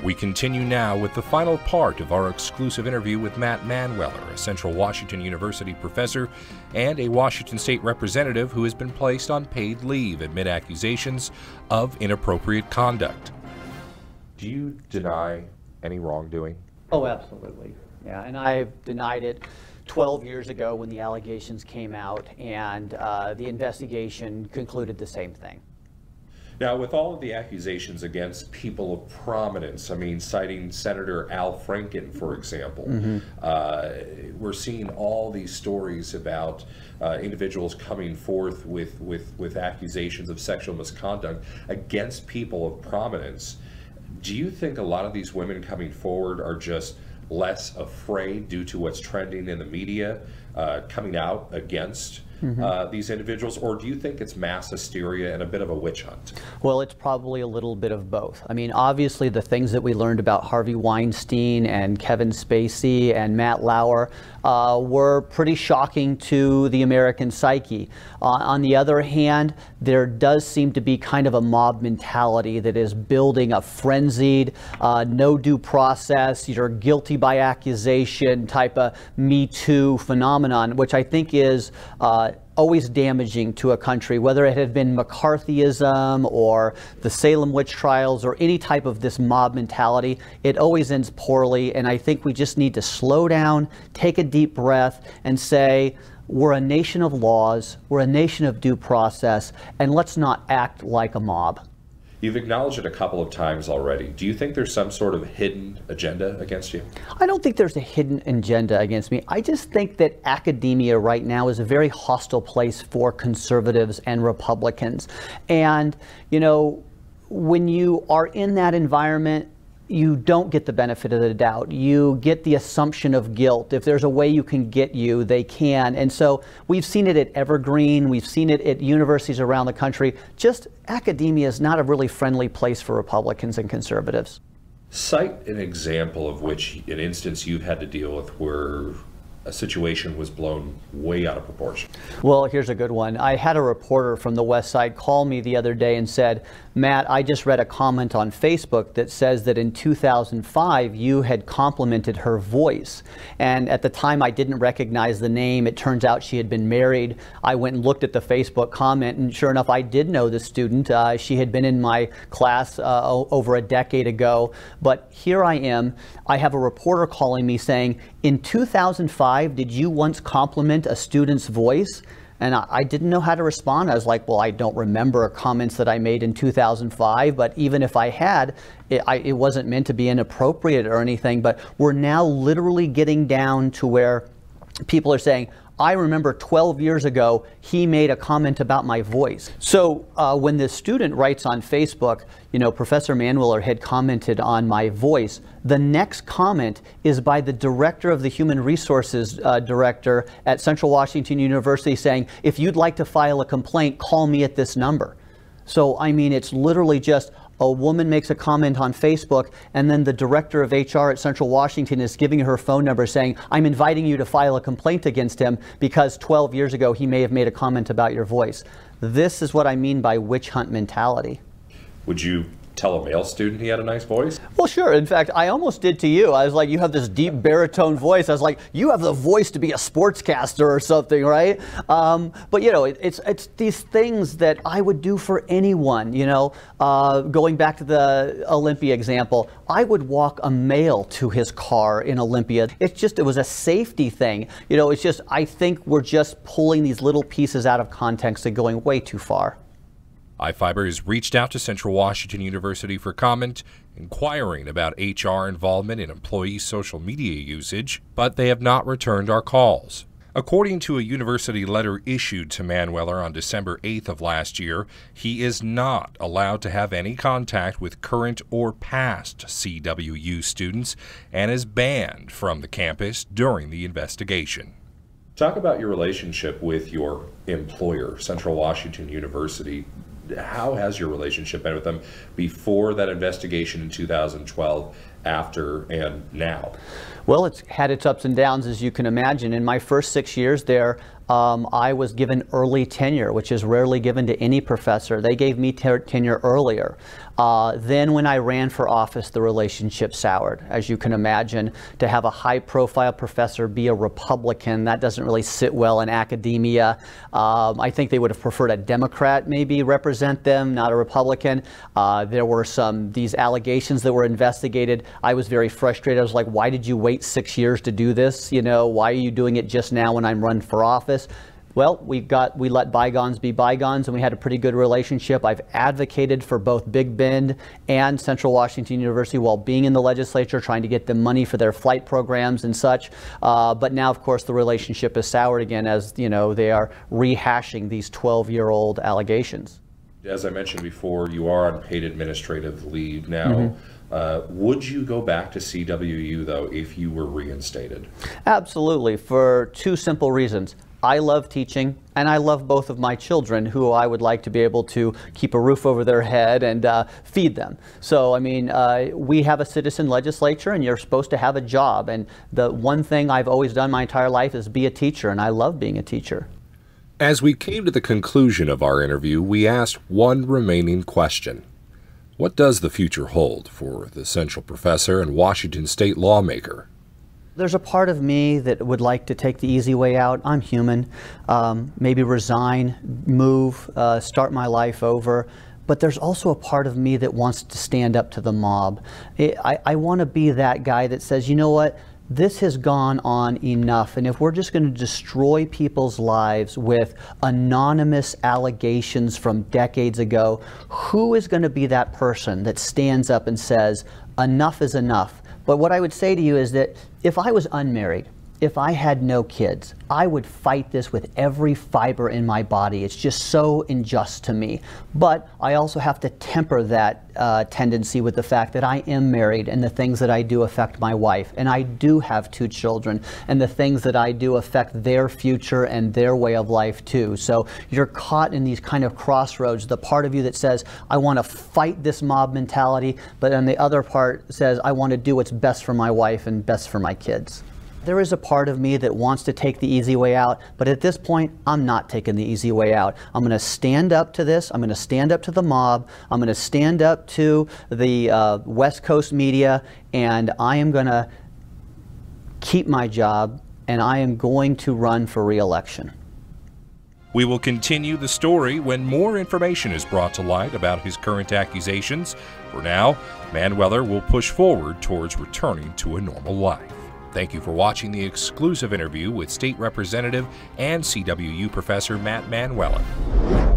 We continue now with the final part of our exclusive interview with Matt Manweller, a Central Washington University professor and a Washington State representative who has been placed on paid leave amid accusations of inappropriate conduct. Do you deny any wrongdoing? Oh, absolutely. Yeah, and I've denied it 12 years ago when the allegations came out, and the investigation concluded the same thing. Now, with all of the accusations against people of prominence, I mean, citing Senator Al Franken, for example, we're seeing all these stories about individuals coming forth with accusations of sexual misconduct against people of prominence. Do you think a lot of these women coming forward are just less afraid due to what's trending in the media, coming out against these individuals, or do you think it's mass hysteria and a bit of a witch hunt? Well, it's probably a little bit of both. I mean, obviously the things that we learned about Harvey Weinstein and Kevin Spacey and Matt Lauer were pretty shocking to the American psyche. On the other hand, there does seem to be kind of a mob mentality that is building a frenzied, no due process, you're guilty by accusation type of Me Too phenomenon, which I think is always damaging to a country, whether it had been McCarthyism or the Salem witch trials or any type of this mob mentality. It always ends poorly, and I think we just need to slow down, take a deep breath, and say, we're a nation of laws, we're a nation of due process, and let's not act like a mob. You've acknowledged it a couple of times already. Do you think there's some sort of hidden agenda against you? I don't think there's a hidden agenda against me. I just think that academia right now is a very hostile place for conservatives and Republicans. And, you know, when you are in that environment, you don't get the benefit of the doubt. You get the assumption of guilt. If there's a way you can get you, they can. And so we've seen it at Evergreen. We've seen it at universities around the country. Just academia is not a really friendly place for Republicans and conservatives. Cite an example of which, an instance you've had to deal with where a situation was blown way out of proportion. Well, here's a good one. I had a reporter from the West Side call me the other day and said, Matt, I just read a comment on Facebook that says that in 2005 you had complimented her voice. And at the time I didn't recognize the name. It turns out she had been married. I went and looked at the Facebook comment, and sure enough, I did know the student. She had been in my class over a decade ago. But here I am. I have a reporter calling me saying, in 2005, did you once compliment a student's voice? And I didn't know how to respond. I was like, well, I don't remember comments that I made in 2005, but even if I had, it wasn't meant to be inappropriate or anything. But we're now literally getting down to where people are saying, I remember 12 years ago, he made a comment about my voice. So when this student writes on Facebook, you know, Professor Manweller had commented on my voice, the next comment is by the director of the Human Resources Director at Central Washington University saying, if you'd like to file a complaint, call me at this number. So, I mean, it's literally just a woman makes a comment on Facebook, and then the director of HR at Central Washington is giving her phone number saying, I'm inviting you to file a complaint against him because 12 years ago he may have made a comment about your voice. This is what I mean by witch hunt mentality. Would you tell a male student he had a nice voice? Well, sure. In fact, I almost did to you. I was like, you have this deep baritone voice. I was like, you have the voice to be a sportscaster or something, right? But, you know, it's these things that I would do for anyone, you know. Going back to the Olympia example, I would walk a male to his car in Olympia. It was a safety thing. You know, it's just, I think we're just pulling these little pieces out of context and going way too far. iFiber has reached out to Central Washington University for comment, inquiring about HR involvement in employee social media usage, but they have not returned our calls. According to a university letter issued to Manweller on December 8th of last year, he is not allowed to have any contact with current or past CWU students and is banned from the campus during the investigation. Talk about your relationship with your employer, Central Washington University. How has your relationship been with them before that investigation in 2012, after, and now? Well, it's had its ups and downs, as you can imagine. In my first 6 years there, I was given early tenure, which is rarely given to any professor. They gave me tenure earlier. Then when I ran for office, the relationship soured. As you can imagine, to have a high-profile professor be a Republican, that doesn't really sit well in academia. I think they would have preferred a Democrat maybe represent them, not a Republican. There were these allegations that were investigated. I was very frustrated. I was like, why did you wait 6 years to do this? You know, why are you doing it just now when I'm running for office? Well, we let bygones be bygones, and we had a pretty good relationship. I've advocated for both Big Bend and Central Washington University while being in the legislature, trying to get them money for their flight programs and such. But now, of course, the relationship is soured again, as you know, they are rehashing these 12-year-old allegations. As I mentioned before, you are on paid administrative leave now. Would you go back to CWU, though, if you were reinstated? Absolutely, for two simple reasons. I love teaching, and I love both of my children, who I would like to be able to keep a roof over their head and feed them. So, I mean, we have a citizen legislature, and you're supposed to have a job. And the one thing I've always done my entire life is be a teacher, and I love being a teacher. As we came to the conclusion of our interview, we asked one remaining question. What does the future hold for the Central Professor and Washington State lawmaker? There's a part of me that would like to take the easy way out. I'm human. Maybe resign, move, start my life over. But there's also a part of me that wants to stand up to the mob. I want to be that guy that says, you know what? This has gone on enough, and if we're just going to destroy people's lives with anonymous allegations from decades ago, who is going to be that person that stands up and says, enough is enough? But what I would say to you is that if I was unmarried, if I had no kids, I would fight this with every fiber in my body. It's just so unjust to me. But I also have to temper that tendency with the fact that I am married, and the things that I do affect my wife. And I do have 2 children, and the things that I do affect their future and their way of life too. So you're caught in these kind of crossroads. The part of you that says, I want to fight this mob mentality, but then the other part says, I want to do what's best for my wife and best for my kids. There is a part of me that wants to take the easy way out, but at this point, I'm not taking the easy way out. I'm going to stand up to this. I'm going to stand up to the mob. I'm going to stand up to the West Coast media, and I am going to keep my job, and I am going to run for re-election. We will continue the story when more information is brought to light about his current accusations. For now, Manweller will push forward towards returning to a normal life. Thank you for watching the exclusive interview with State Representative and CWU Professor Matt Manweller.